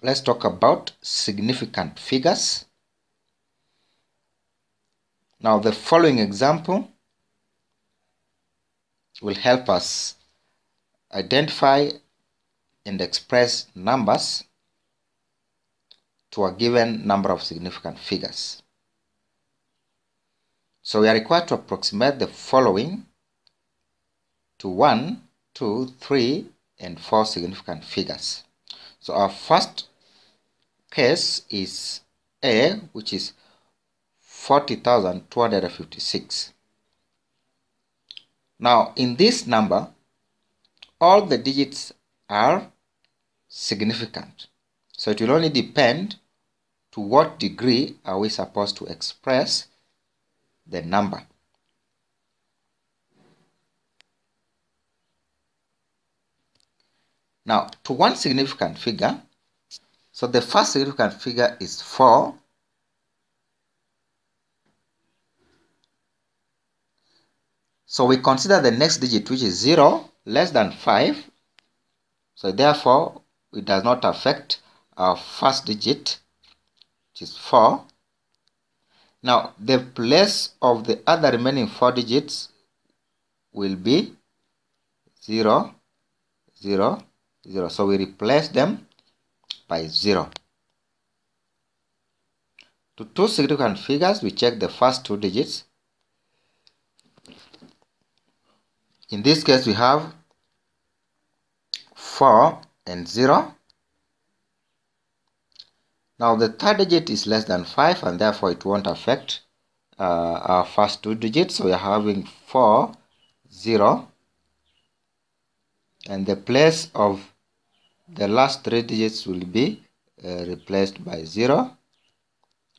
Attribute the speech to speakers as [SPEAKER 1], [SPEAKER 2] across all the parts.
[SPEAKER 1] let's talk about significant figures. Now, the following example will help us identify and express numbers to a given number of significant figures. So we are required to approximate the following to 1, 2, 3, and 4 significant figures. So our first case is A, which is 40,256. Now, in this number, all the digits are significant. So it will only depend to what degree are we supposed to express the number. Now, to one significant figure, so the first significant figure is 4. So we consider the next digit, which is 0, less than 5. So therefore, it does not affect our first digit, which is 4. Now, the place of the other remaining 4 digits will be 0, 0, 0. So we replace them by 0. To two significant figures, we check the first 2 digits. In this case, we have 4 and 0. Now, the third digit is less than 5, and therefore it won't affect our first 2 digits. So we are having 4, 0. And the place of the last 3 digits will be replaced by 0.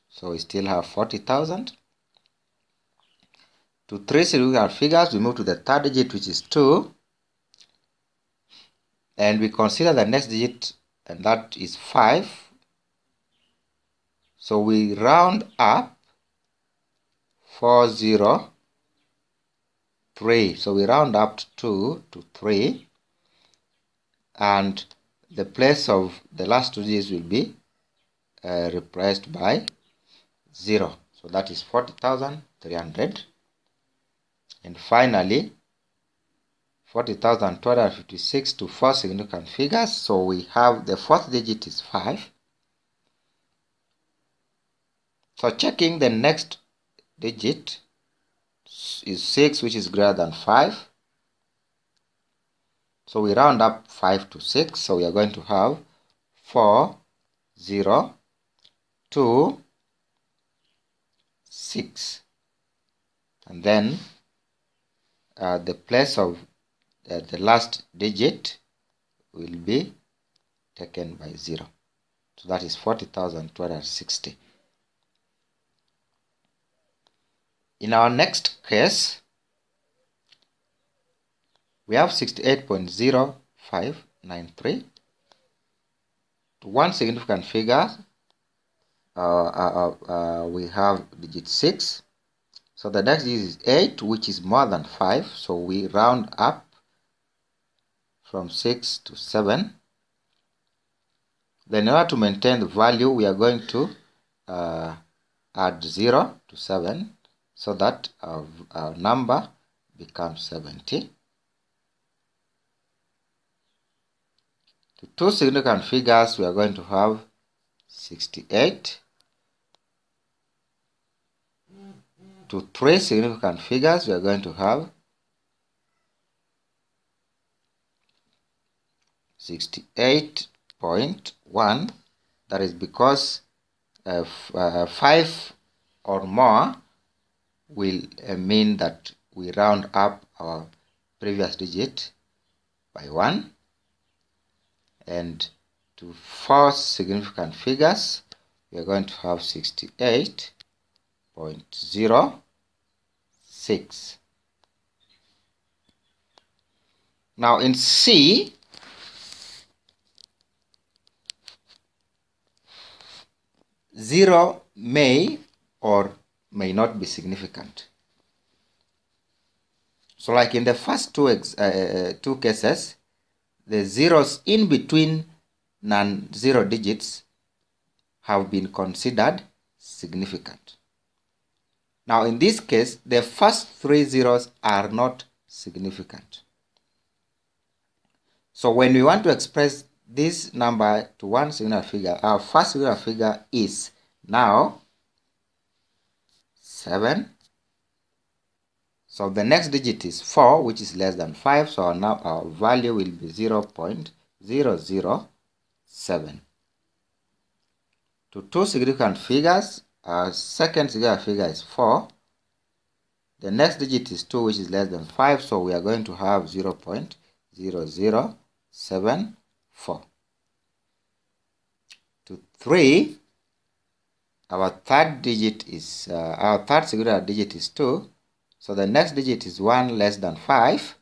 [SPEAKER 1] So we still have 40,000. To 3 significant figures, we move to the third digit, which is 2. And we consider the next digit, and that is 5. So we round up 403. So we round up 2 to 3. And the place of the last 2 digits will be replaced by 0. So that is 40,300. And finally, 40,256 to 4 significant figures. So we have the fourth digit is 5. So checking the next digit is 6, which is greater than 5. So we round up 5 to 6. So we are going to have 4, 0, 2, 6. And then the place of the last digit will be taken by 0. So that is 40,260. In our next case, we have 68.0593. To one significant figure, we have digit 6. So the next digit is 8, which is more than 5. So we round up from 6 to 7. Then in order to maintain the value, we are going to add 0 to 7 so that our number becomes 70. To two significant figures, we are going to have 68. To 3 significant figures, we are going to have 68.1. That is because 5 or more will mean that we round up our previous digit by 1. And to 4 significant figures, we are going to have 68.06. Now in C, zero may or may not be significant. So like in the first two cases, the zeros in between non-zero digits have been considered significant. Now in this case, the first 3 zeros are not significant. So when we want to express this number to one singular figure, our first singular figure is now 7. So the next digit is 4, which is less than 5. So now our value will be 0.007. To two significant figures, our second singular figure is 4. The next digit is 2, which is less than 5. So we are going to have 0.0074. To 3, our third singular digit is 2. So the next digit is 1 less than 5.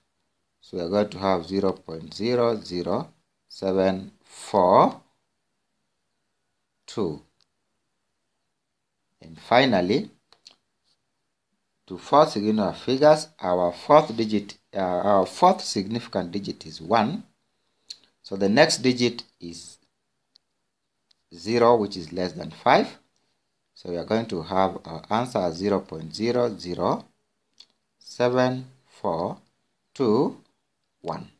[SPEAKER 1] So we are going to have 0.00742. And finally, to four singular figures, our fourth significant digit is 1. So the next digit is 0, which is less than 5. So we are going to have our answer as 0.0074221.